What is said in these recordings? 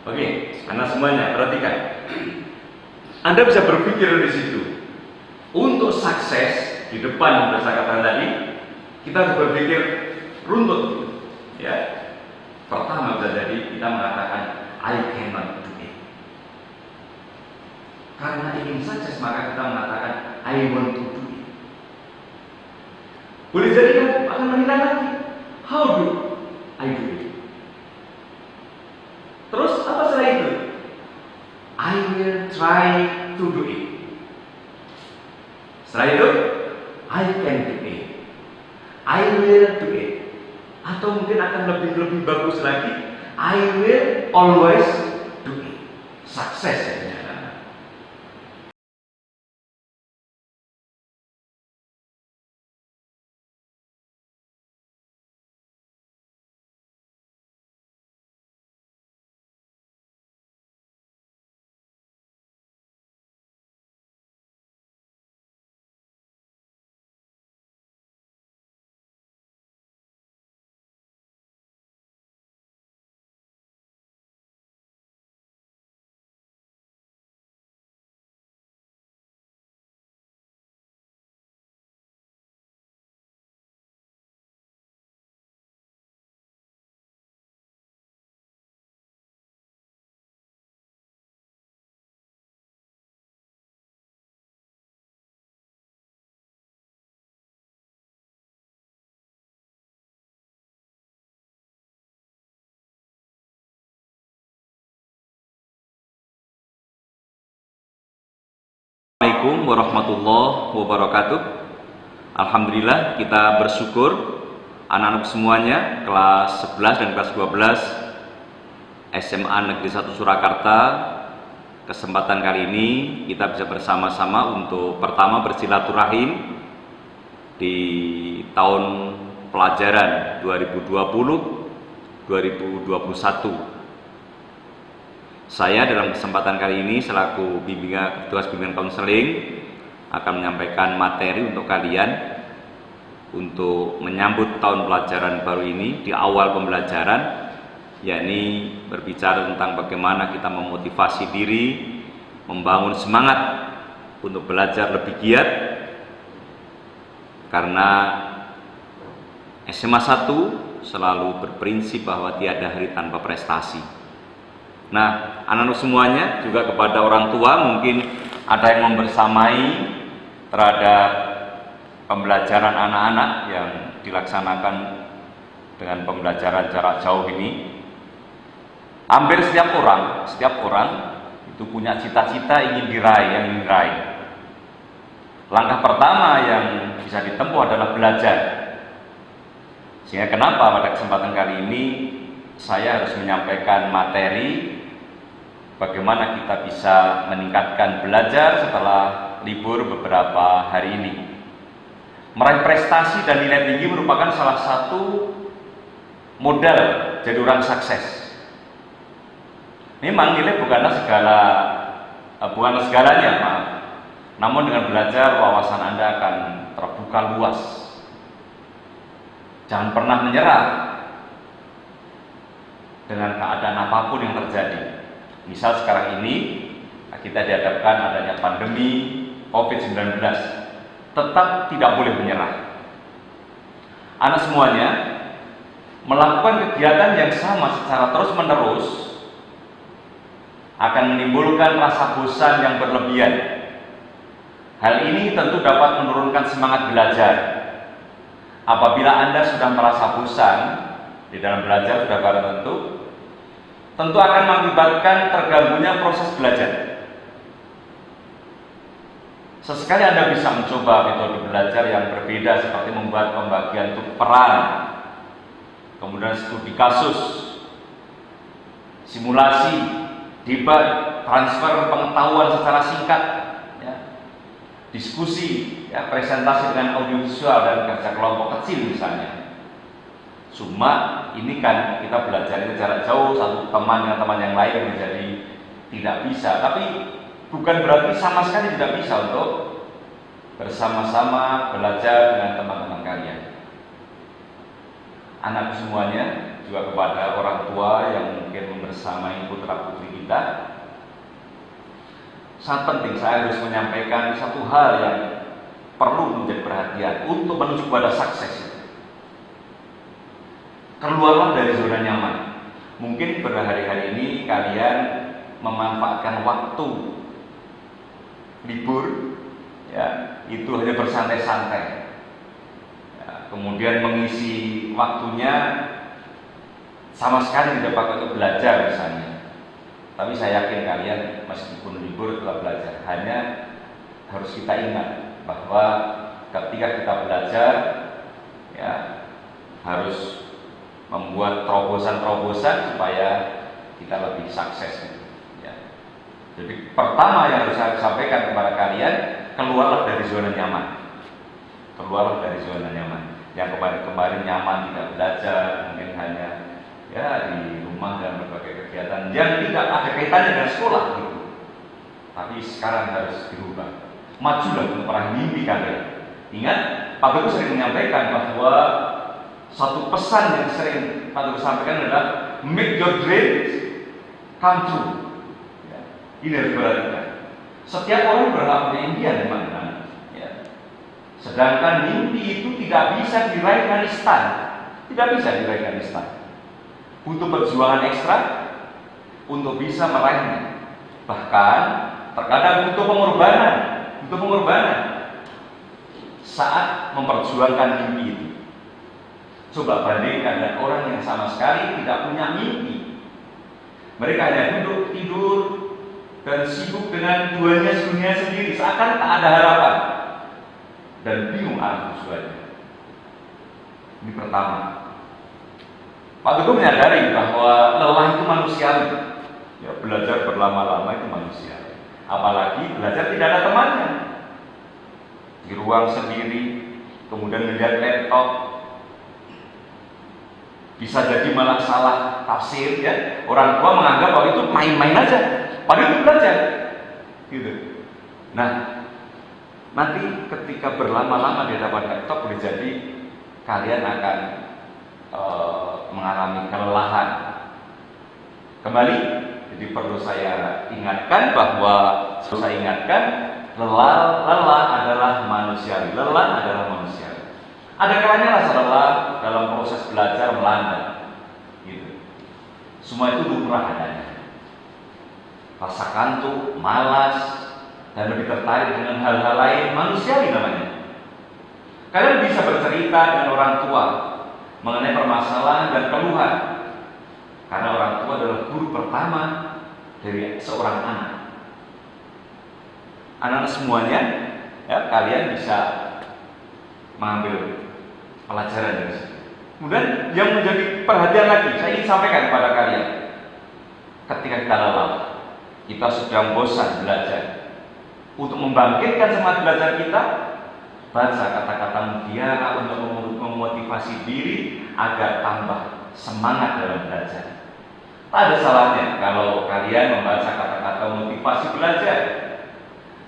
Oke, anak semuanya perhatikan. Anda bisa berpikir di situ. Untuk sukses di depan saya katakan tadi, kita harus berpikir runtut. Ya, pertama bisa jadi kita mengatakan I cannot do it. Karena ingin sukses maka kita mengatakan I want to do it. Boleh jadi kan akan menilai lagi. How do I do it? Terus apa setelah itu? I will try to do it. Setelah itu, I can do it. I will do it. Atau mungkin akan lebih bagus lagi, I will always do it. Sukses ya. Assalamualaikum warahmatullahi wabarakatuh. Alhamdulillah kita bersyukur anak-anak semuanya kelas 11 dan kelas 12 SMA Negeri 1 Surakarta. Kesempatan kali ini kita bisa bersama-sama untuk pertama bersilaturahim di tahun pelajaran 2020-2021. Saya dalam kesempatan kali ini selaku Ketua Bimbingan Konseling akan menyampaikan materi untuk kalian untuk menyambut tahun pelajaran baru ini di awal pembelajaran, yakni berbicara tentang bagaimana kita memotivasi diri, membangun semangat untuk belajar lebih giat, karena SMA 1 selalu berprinsip bahwa tiada hari tanpa prestasi. Nah, anak-anak semuanya juga kepada orang tua mungkin ada yang membersamai terhadap pembelajaran anak-anak yang dilaksanakan dengan pembelajaran jarak jauh ini. Hampir setiap orang itu punya cita-cita yang ingin diraih. Langkah pertama yang bisa ditempuh adalah belajar. Sehingga kenapa pada kesempatan kali ini saya harus menyampaikan materi bagaimana kita bisa meningkatkan belajar setelah libur beberapa hari ini. Meraih prestasi dan nilai tinggi merupakan salah satu modal jadi orang sukses. Memang nilai bukanlah segalanya, maaf. Namun dengan belajar wawasan Anda akan terbuka luas. Jangan pernah menyerah dengan keadaan apapun yang terjadi. Misal sekarang ini kita dihadapkan adanya pandemi COVID-19, tetap tidak boleh menyerah. Anak semuanya melakukan kegiatan yang sama secara terus-menerus akan menimbulkan rasa bosan yang berlebihan. Hal ini tentu dapat menurunkan semangat belajar. Apabila Anda sudah merasa bosan di dalam belajar, sudah barang tentu akan mengakibatkan terganggunya proses belajar. Sesekali Anda bisa mencoba metode belajar yang berbeda, seperti membuat pembagian peran, kemudian studi kasus, simulasi, debat, transfer pengetahuan secara singkat, ya, diskusi, ya, presentasi dengan audiovisual dan kerja kelompok kecil misalnya. Cuma ini kan kita belajar itu jarak jauh, satu teman dengan teman yang lain menjadi tidak bisa. Tapi bukan berarti sama sekali tidak bisa untuk bersama-sama belajar dengan teman-teman kalian. Anak semuanya, juga kepada orang tua yang mungkin membersamai putra putri kita. Sangat penting saya harus menyampaikan satu hal yang perlu menjadi perhatian untuk menuju pada sukses. Keluarlah dari zona nyaman. Mungkin pada hari-hari ini kalian memanfaatkan waktu libur, ya, itu hanya bersantai-santai. Ya, kemudian mengisi waktunya sama sekali tidak pakai untuk belajar misalnya. Tapi saya yakin kalian meskipun libur telah belajar. Hanya harus kita ingat bahwa ketika kita belajar, ya, harus membuat terobosan-terobosan supaya kita lebih sukses. Ya. Jadi pertama yang harus saya sampaikan kepada kalian, keluarlah dari zona nyaman. Keluarlah dari zona nyaman. Yang kemarin nyaman tidak belajar, mungkin hanya ya di rumah dan berbagai kegiatan yang tidak ada kaitannya dengan sekolah gitu. Tapi sekarang harus dirubah. Majulah untuk meraih mimpi kalian. Ingat, Pak Guru sering menyampaikan bahwa satu pesan yang sering Pak Guru sampaikan adalah make your dreams come true. Ya, ini harus diperhatikan. Setiap orang berhak punya impian, teman-teman. Ya. Sedangkan mimpi itu tidak bisa diraih dengan instan. Tidak bisa diraih dengan instan. Butuh perjuangan ekstra untuk bisa meraihnya. Bahkan terkadang butuh pengorbanan. Butuh pengorbanan saat memperjuangkan mimpi itu. Coba bandingkan dengan orang yang sama sekali tidak punya mimpi. Mereka hanya duduk, tidur, dan sibuk dengan dunia sendiri, seakan tak ada harapan dan bingung arah tujuannya. Ini pertama. Pak Teguh menyadari bahwa lelah itu manusiawi. Ya, belajar berlama-lama itu manusiawi. Apalagi belajar tidak ada temannya. Di ruang sendiri, kemudian melihat laptop, bisa jadi malah salah tafsir, ya. Orang tua menganggap bahwa itu main-main aja, padahal itu belajar, gitu. Nah, nanti ketika berlama-lama di hadapan laptop, boleh jadi kalian akan mengalami kelelahan. Kembali, jadi perlu saya ingatkan bahwa lelah adalah manusiawi. Lelah adalah manusiawi. Ada kalanya rasa lelah dalam proses belajar melanda, gitu. Semua itu lumrah adanya. Rasa kantuk, malas, dan lebih tertarik dengan hal-hal lain manusiawi namanya. Kalian bisa bercerita dengan orang tua mengenai permasalahan dan keluhan, karena orang tua adalah guru pertama dari seorang anak. Anak-anak semuanya, ya, kalian bisa mengambil pelajaran dari situ. Kemudian yang menjadi perhatian lagi, saya ingin sampaikan kepada kalian, ketika kita lelah, kita sedang bosan belajar, untuk membangkitkan semangat belajar kita, baca kata-kata mutiara untuk memotivasi diri agar tambah semangat dalam belajar. Tak ada salahnya kalau kalian membaca kata-kata motivasi belajar.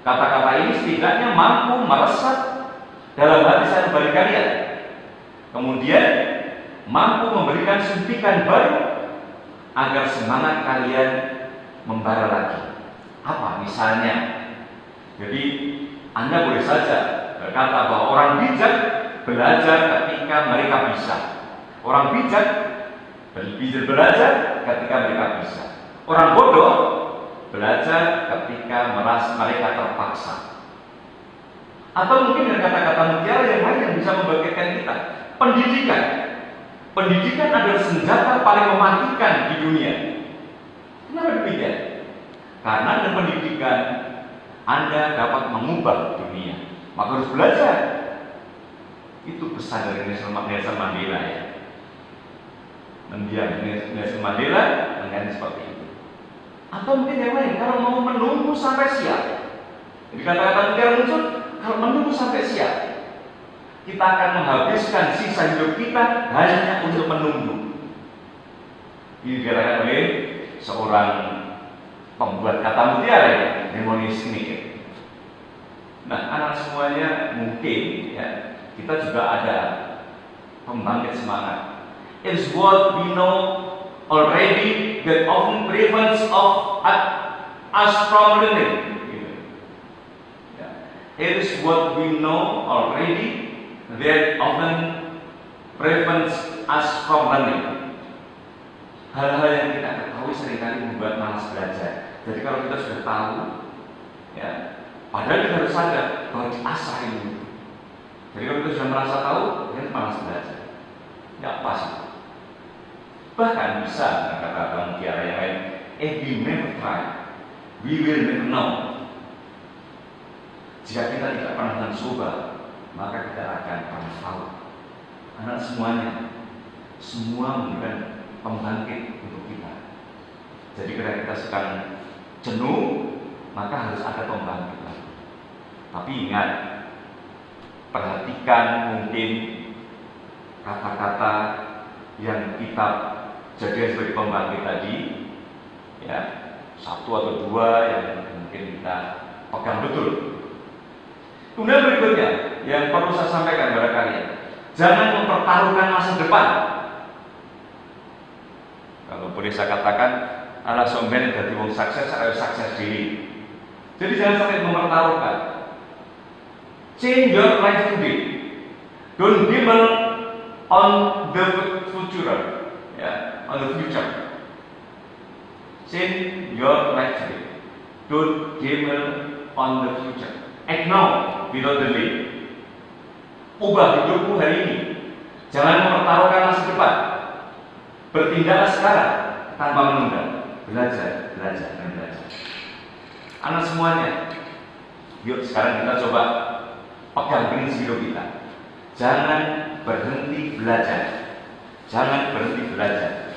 Kata-kata ini setidaknya mampu meresap dalam hati sanubari kalian. Kemudian mampu memberikan suntikan baru agar semangat kalian membara lagi. Apa misalnya? Jadi Anda boleh saja berkata bahwa orang bijak belajar ketika mereka bisa. Orang bijak belajar ketika mereka bisa. Orang bodoh belajar ketika merasa mereka terpaksa. Atau mungkin dengan kata-kata mutiara yang lain yang bisa membangkitkan kita. Pendidikan. Pendidikan adalah senjata paling mematikan di dunia. Kenapa demikian? Karena dengan pendidikan Anda dapat mengubah dunia. Maka harus belajar. Itu pesan dari Nelson Mandela, ya. Nelson Mandela dengan seperti itu. Atau mungkin yang lain, kalau mau menunggu sampai siap. Jadi kata-kata mutiara muncul, kalau menunggu sampai siap, kita akan menghabiskan sisa hidup kita hanya untuk menunggu. Ini dikatakan oleh seorang pembuat kata mutiara, ya, Lemony Snicket. Nah, anak semuanya mungkin, ya, kita juga ada pembangkit semangat. is what we know already that often prevents us from learning. It is what we know already that often prevents us from learning. Hal-hal yang kita ketahui seringkali membuat malas belajar. Jadi kalau kita sudah tahu, ya, padahal kita harus sadar bahwa diasah ini. Jadi kalau kita sudah merasa tahu, kita malas belajar. Tidak pas. Bahkan bisa kata-kata mutiara yang lain, if we never try, we will never know. Jika kita tidak pernah mencoba, maka kita akan pernah tahu. Anak semuanya, semua memberikan pembangkit untuk kita. Jadi ketika kita sekarang jenuh, maka harus ada pembangkit lagi. Tapi ingat, perhatikan mungkin kata-kata yang kita jadikan sebagai pembangkit tadi, ya, satu atau dua yang mungkin kita pegang betul. Kemudian berikutnya yang perlu saya sampaikan kepada kalian, jangan mempertaruhkan masa depan. Kalau boleh saya katakan, ala somben dari wong sukses, saya sukses diri. Jadi jangan sampai mempertaruhkan. Change your life today. Don't gamble on the future, ya, on the future. Change your life today. Don't gamble on the future. Act now without delay. Ubah hidupmu hari ini. Jangan mempertaruhkan masa depan. Bertindaklah sekarang tanpa menunda. Belajar, belajar, dan belajar. Anak semuanya, yuk sekarang kita coba pegang prinsip hidup kita. Jangan berhenti belajar. Jangan berhenti belajar.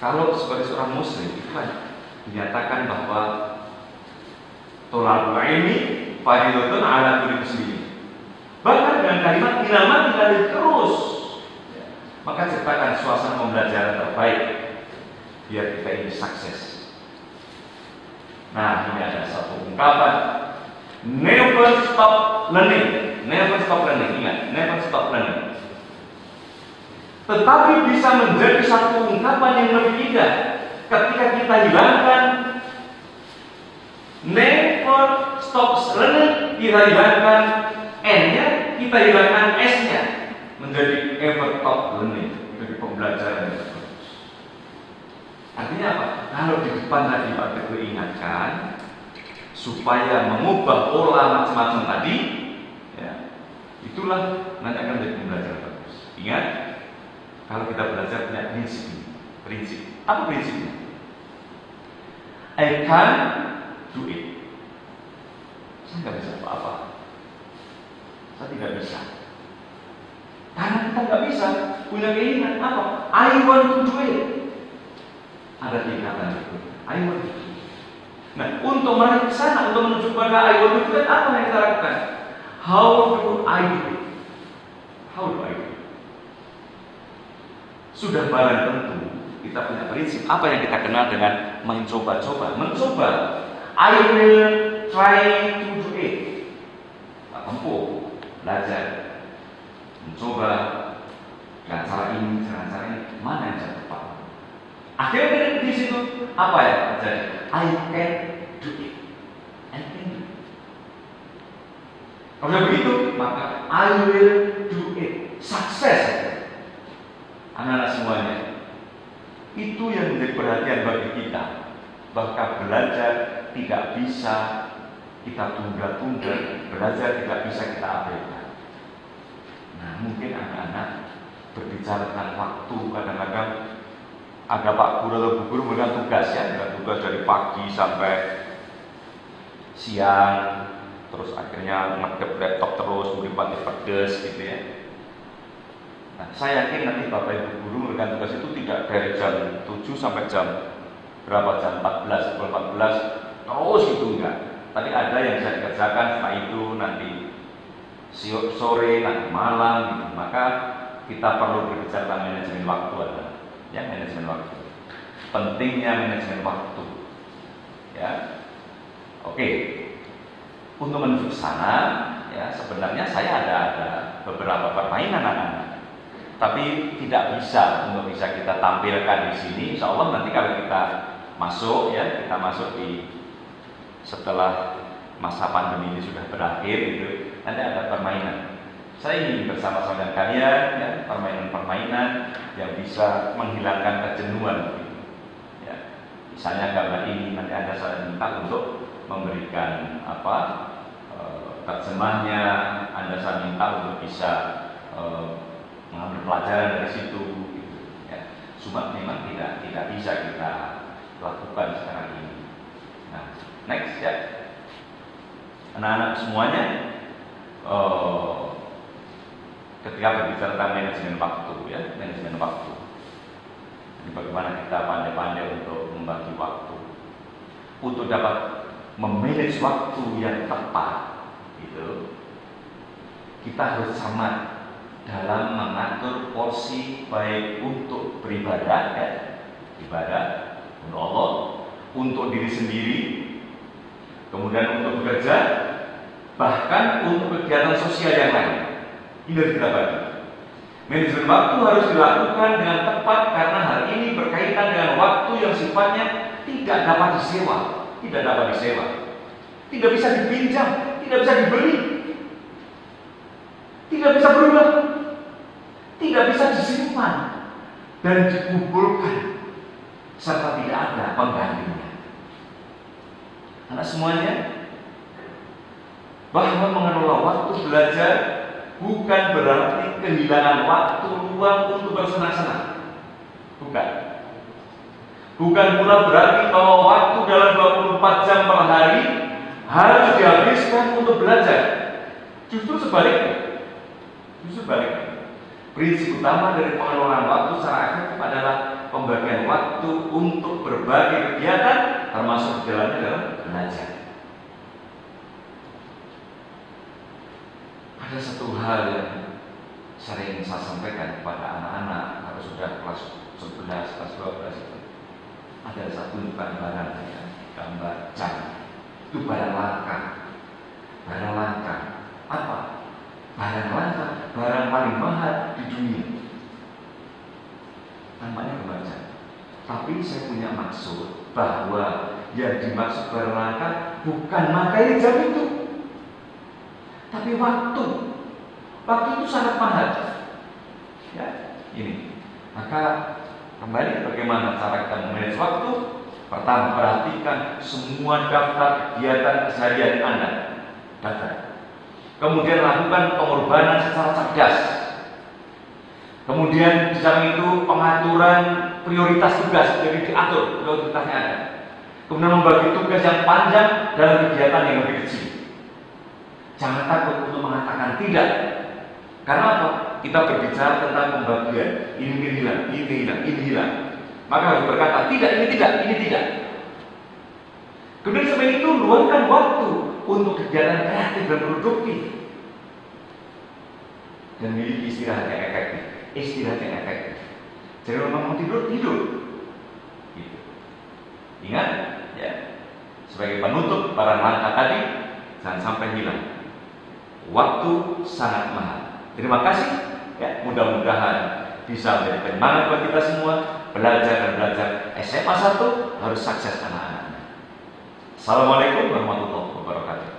Kalau sebagai seorang muslim itu kan dinyatakan bahwa tolakul ilmi fardhun ala kulli muslimin. Bahkan dengan kalimat ilmu kita terus, maka ciptakan suasana pembelajaran terbaik biar kita ini sukses. Nah, ini ada satu ungkapan, never stop learning. Never stop learning. Ingat, never stop learning. Tetapi bisa menjadi satu ungkapan yang lebih indah ketika kita hilangkan never stop learning, kita hilangkan N-nya, kita hilangkan S-nya, menjadi ever stop learning, menjadi pembelajaran yang terus. Artinya apa? Kalau di depan tadi Pak Teguh ingatkan supaya mengubah pola macam-macam tadi, ya, itulah nanti akan menjadi pembelajaran terus. Ingat, kalau kita belajar punya prinsip. Prinsip. Apa prinsipnya? I can do it. Saya nggak bisa apa-apa. Saya tidak bisa. Karena kita nggak bisa punya keinginan apa? I want to do it. Ada tingkatan itu. I want to do it. Nah, untuk menuju ke sana, untuk menuju kepada I want to do it, apa yang kita lakukan? How do I do it? How do I do it? Sudah barang tentu kita punya prinsip apa yang kita kenal dengan mencoba-coba. Mencoba, I will try to do it. Tempuh, belajar, mencoba dengan cara ini, dengan cara ini, mana yang saya tepat. Akhirnya di situ apa ya terjadi? I can do it. I can do it. Kalau begitu, maka I will do it. Sukses. Anak-anak semuanya, itu yang menjadi perhatian bagi kita. Bahkan belajar tidak bisa kita tunda-tunda, belajar tidak bisa kita abaikan. Nah, mungkin anak-anak berbicara tentang waktu, kadang-kadang ada Pak Guru atau Bu Guru memberikan tugas, ya, dengan tugas dari pagi sampai siang, terus akhirnya ngedep laptop terus, mungkin pakai pedes gitu ya. Nah, saya yakin nanti Bapak Ibu Guru memberikan tugas itu tidak dari jam 7 sampai jam berapa, jam 14, pukul 14, terus itu enggak. Tapi ada yang bisa dikerjakan setelah itu nanti sore, nanti malam gitu. Maka kita perlu berbicara tentang manajemen waktu adalah, ya, manajemen waktu. Pentingnya manajemen waktu. Ya. Oke. Untuk menuju ke sana, ya, sebenarnya saya ada beberapa permainan anak-anak. tapi tidak bisa untuk bisa kita tampilkan di sini. Insya Allah nanti kalau kita masuk ya, kita masuk di setelah masa pandemi ini sudah berakhir gitu, nanti ada permainan. Saya ingin bersama-sama dengan kalian ya, permainan-permainan yang bisa menghilangkan kejenuhan gitu. Ya. Misalnya gambar ini nanti Anda saya minta untuk memberikan terjemahnya, Anda saya minta untuk bisa mengambil pelajaran dari situ gitu. Ya. Cuma memang tidak bisa kita lakukan sekarang ini. Nah, next ya. Anak-anak semuanya ketika berbicara tentang manajemen waktu ya, manajemen waktu. Jadi bagaimana kita pandai-pandai untuk membagi waktu, untuk dapat memanage waktu yang tepat, gitu. Kita harus cermat dalam mengatur porsi baik untuk beribadah, ya, ibadah untuk Allah, untuk diri sendiri, kemudian untuk bekerja, bahkan untuk kegiatan sosial yang lain. Ini harus kita bagi. Manajemen waktu harus dilakukan dengan tepat karena hal ini berkaitan dengan waktu yang sifatnya tidak dapat disewa, tidak bisa dipinjam, tidak bisa dibeli, tidak bisa berubah, tidak bisa disimpan dan dikumpulkan, serta tidak ada penggantinya. Anak semuanya, bahwa mengelola waktu belajar bukan berarti kehilangan waktu luang untuk bersenang-senang. Bukan pula berarti bahwa waktu dalam 24 jam per hari harus dihabiskan untuk belajar. Justru sebaliknya. Prinsip utama dari pengelolaan waktu secara efektif adalah pembagian waktu untuk berbagai kegiatan, termasuk jalannya dalam belajar. Ada satu hal yang sering saya sampaikan kepada anak-anak kalau sudah kelas 11, kelas 12 itu. Ada satu gambaran ya, gambar jam. Itu barang langka. Apa? Barang langka, barang paling mahal di dunia. Namanya gambar jam. Tapi saya punya maksud bahwa yang dimaksud barang langka bukan materi jam itu, tapi waktu. Waktu itu sangat mahal. Ya, ini. Maka kembali bagaimana cara kita memanage waktu? Pertama, perhatikan semua daftar kegiatan keseharian Anda. Kemudian lakukan pengorbanan secara cerdas. Kemudian di samping itu pengaturan prioritas tugas, jadi diatur prioritasnya ada. Kemudian membagi tugas yang panjang dalam kegiatan yang lebih kecil. Jangan takut untuk mengatakan tidak. Karena apa? Kita berbicara tentang pembagian. Ini hilang. Maka harus berkata tidak, ini tidak. Kemudian setelah itu luangkan waktu untuk kegiatan kreatif dan produktif. Dan miliki istirahat yang efektif. Jadi memang mau tidur. Gitu. Ingat, ya. Sebagai penutup para langkah tadi, jangan sampai hilang. Waktu sangat mahal. Terima kasih. Ya, mudah-mudahan bisa menjadi penyemangat buat kita semua belajar. SMA 1 harus sukses anak-anak. Assalamualaikum warahmatullahi wabarakatuh.